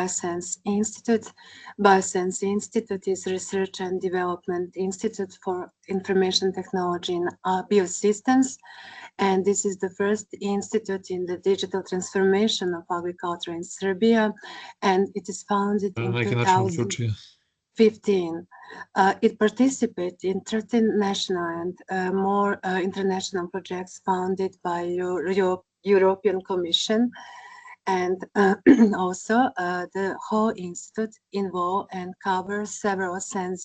Biosense Institute. Biosense Institute is Research and Development Institute for Information Technology in Biosystems, and this is the first institute in the digital transformation of agriculture in Serbia, and it is founded in 2015. It participates in 13 national and more international projects funded by European Commission. And also the whole institute involve and covers several centers.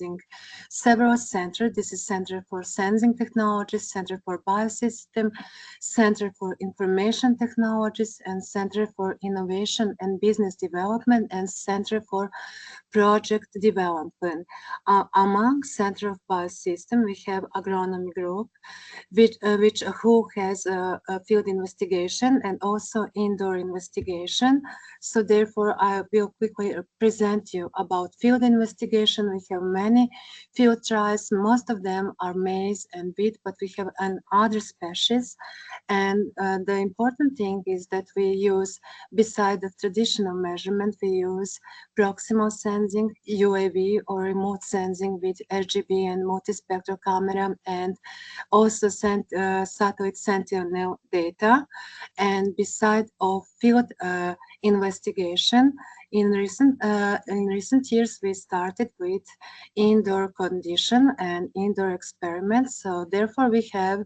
This is Center for Sensing Technologies, Center for Biosystem, Center for Information Technologies, and Center for Innovation and Business Development, and Center for Project Development. Among Center of Biosystem, we have Agronomy Group, who has a field investigation and also indoor investigation. So therefore, I will quickly present you about field investigation. We have many field trials. Most of them are maize and wheat, but we have other species. And the important thing is that we use, beside the traditional measurement, we use proximal sensing, UAV or remote sensing with RGB and multispectral camera, and also satellite sentinel data. And beside of field investigation, in recent years we started with indoor condition and indoor experiments. So therefore we have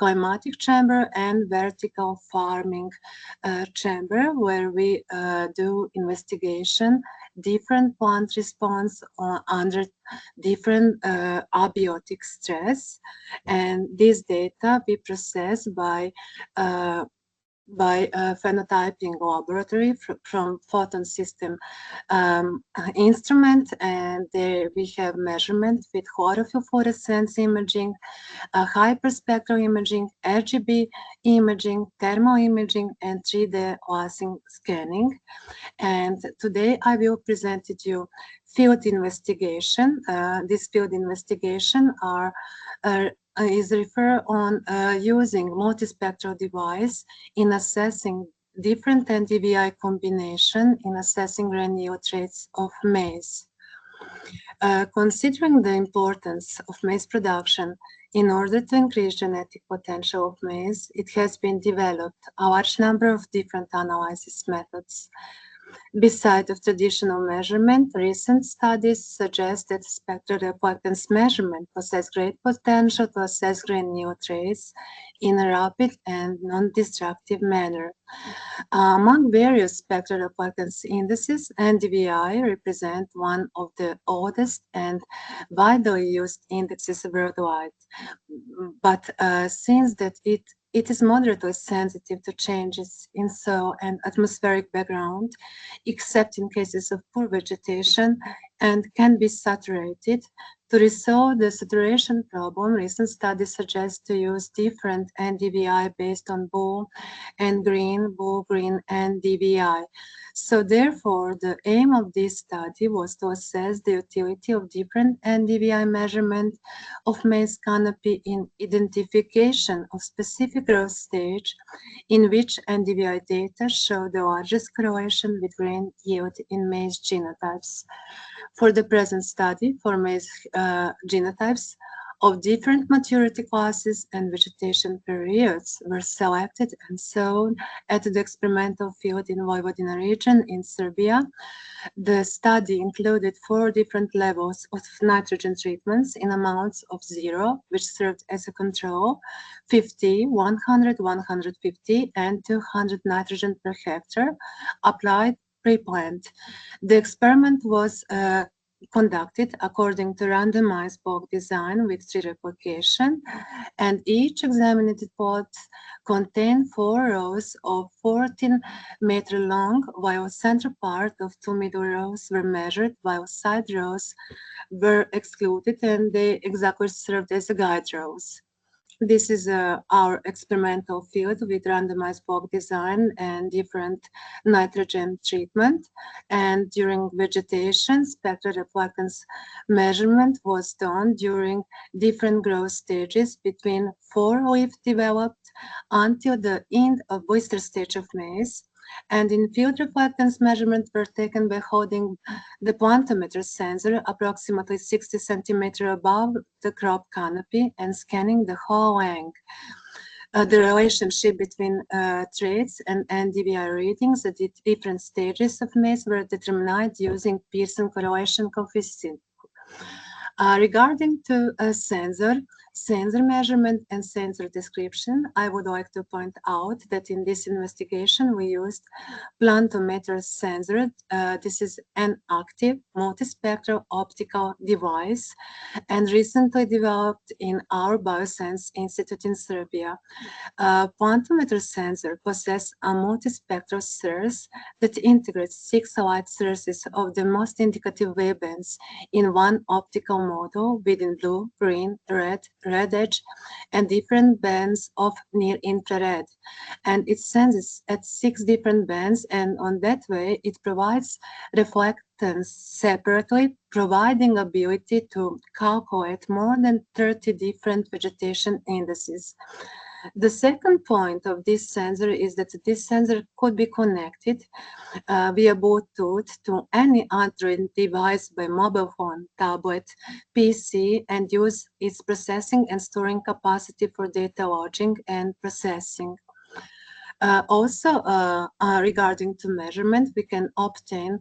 climatic chamber and vertical farming chamber, where we do investigation different plant response under different abiotic stress, and this data we process by phenotyping laboratory from photon system instrument, and there we have measurement with chlorophyll fluorescence imaging, hyperspectral imaging, RGB imaging, thermal imaging, and 3D lasing scanning. And today I will present to you field investigation. This field investigation is referred on using multispectral device in assessing different NDVI combination in assessing granule traits of maize. Considering the importance of maize production in order to increase genetic potential of maize, it has been developed a large number of different analysis methods. Besides of traditional measurement, recent studies suggest that spectral reflectance measurement possesses great potential to assess granule traits in a rapid and non-destructive manner. Among various spectral reflectance indices, NDVI represent one of the oldest and widely used indexes worldwide. But since that it is moderately sensitive to changes in soil and atmospheric background, except in cases of poor vegetation, and can be saturated. To resolve the saturation problem, recent studies suggest to use different NDVI based on blue and green, blue-green NDVI. So therefore, the aim of this study was to assess the utility of different NDVI measurement of maize canopy in identification of specific growth stage in which NDVI data show the largest correlation with grain yield in maize genotypes. For the present study, for maize genotypes of different maturity classes and vegetation periods were selected and sown at the experimental field in Vojvodina region in Serbia. The study included 4 different levels of nitrogen treatments in amounts of 0, which served as a control, 50, 100, 150, and 200 nitrogen per hectare applied pre-plant. The experiment was conducted according to randomized bulk design with 3 replication, and each examined plot contained 4 rows of 14 meter long, while center part of 2 middle rows were measured, while side rows were excluded, and they exactly served as guide rows. This is our experimental field with randomized bulk design and different nitrogen treatment. And during vegetation, spectral reflectance measurement was done during different growth stages between 4 leaf developed until the end of blister stage of maize. and in-field reflectance measurements were taken by holding the quantometer sensor approximately 60 centimeters above the crop canopy and scanning the whole length. The relationship between traits and NDVI readings at the different stages of maize were determined using Pearson correlation coefficient. Regarding to sensor measurement and sensor description, I would like to point out that in this investigation we used plantometer sensor. This is an active multispectral optical device and recently developed in our BioSense Institute in Serbia. Plantometer sensor possesses a multispectral source that integrates 6 light sources of the most indicative wavebands in one optical model within blue, green, red edge, and different bands of near-infrared. And it senses at 6 different bands, and on that way it provides reflectance separately, providing ability to calculate more than 30 different vegetation indices. The second point of this sensor is that this sensor could be connected via Bluetooth to any Android device by mobile phone, tablet, PC, and use its processing and storing capacity for data lodging and processing. Also, regarding to measurement, we can obtain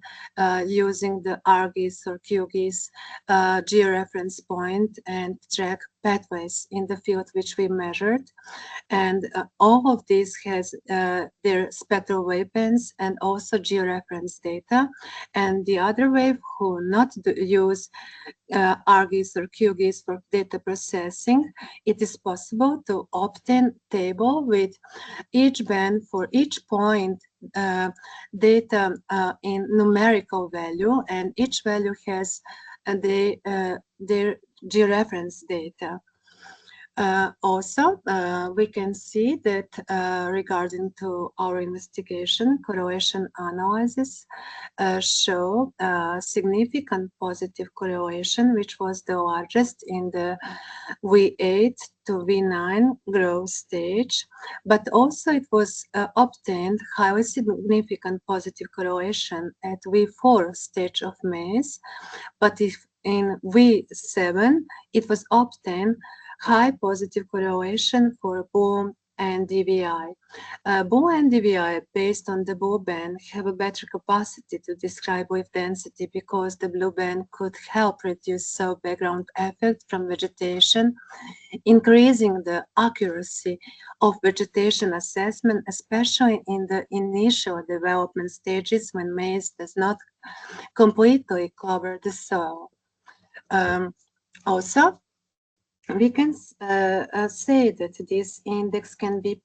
using the RGIS or QGIS georeference point and track pathways in the field which we measured. And all of these has their spectral wavebands and also georeference data. And the other way who not use RGIS or QGIS for data processing, it is possible to obtain table with each band for each point data in numerical value, and each value has their georeference data. Also, we can see that regarding to our investigation, correlation analysis show significant positive correlation, which was the largest in the V8 to V9 growth stage, but also it was obtained highly significant positive correlation at V4 stage of maize, but if in V7 it was obtained high positive correlation for BUM and NDVI. BUM and NDVI, based on the blue band, have a better capacity to describe wave density because the blue band could help reduce soil background effect from vegetation, increasing the accuracy of vegetation assessment, especially in the initial development stages when maize does not completely cover the soil. Also, we can say that this index can be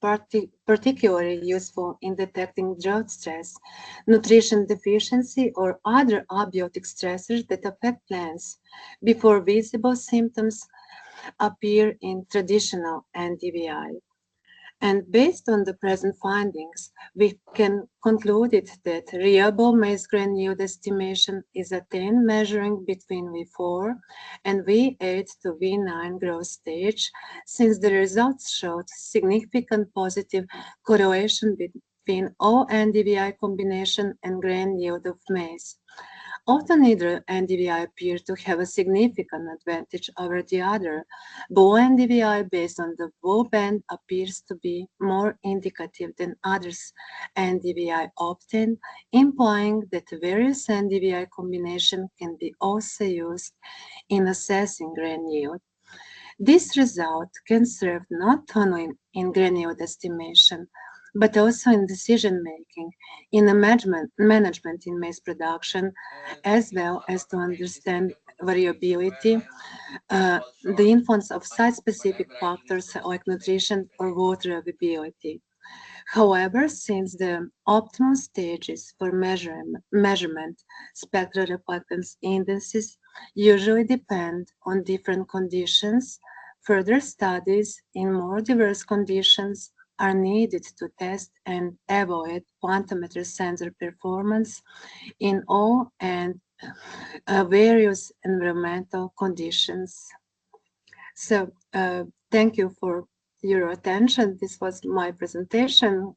particularly useful in detecting drought stress, nutrition deficiency, or other abiotic stressors that affect plants before visible symptoms appear in traditional NDVI. And based on the present findings, we can conclude that reliable maize grain yield estimation is attained measuring between V4 and V8 to V9 growth stage, since the results showed significant positive correlation between all NDVI combination and grain yield of maize. Although neither NDVI appear to have a significant advantage over the other, BUM NDVI based on the blue band appears to be more indicative than others NDVI obtained, implying that various NDVI combination can be also used in assessing grain yield. This result can serve not only in grain yield estimation, but also in decision-making, in the management in maize production, as well as to understand variability, the influence of site-specific factors like nutrition or water availability. However, since the optimal stages for measurement spectral reflectance indices usually depend on different conditions, further studies in more diverse conditions are needed to test and evaluate quantometer sensor performance in all and various environmental conditions. So, thank you for your attention. This was my presentation.